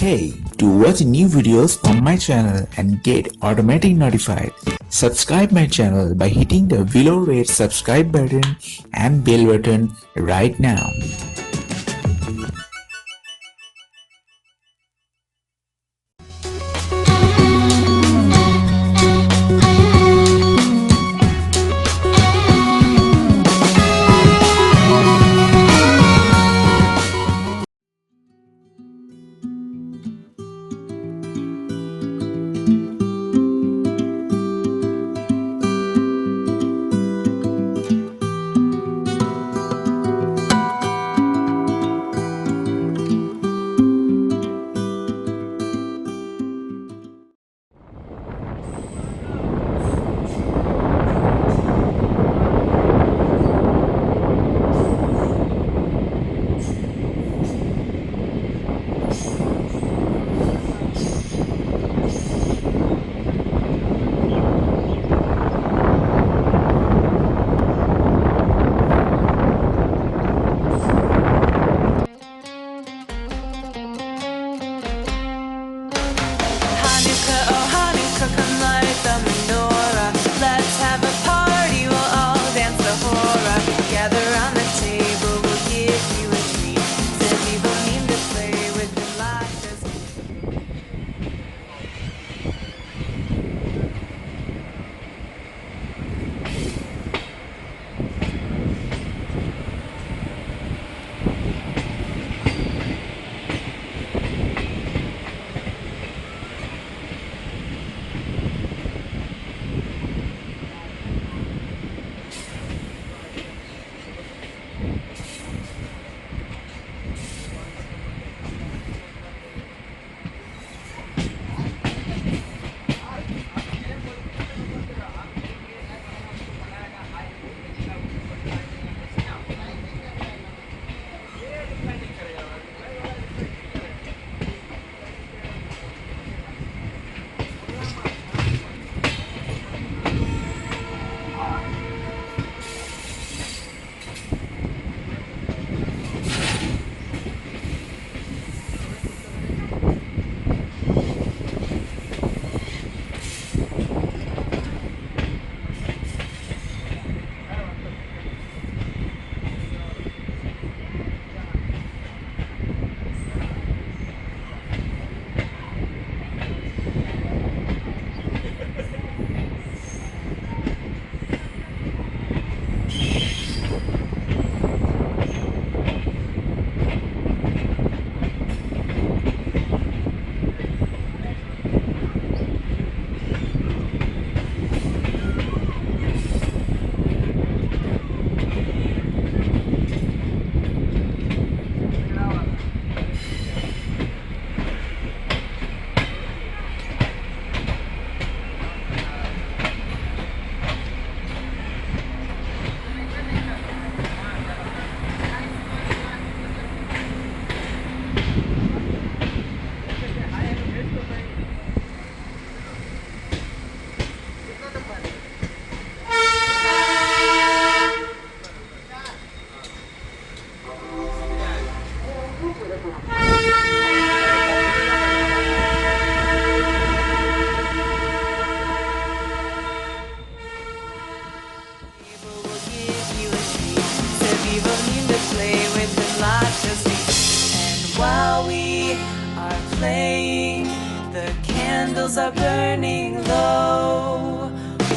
Hey, to watch new videos on my channel and get automatic notified, subscribe my channel by hitting the below red subscribe button and bell button right now. While we are playing, the candles are burning low.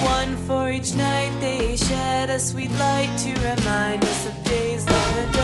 One for each night they shed, a sweet light to remind us of days long ago.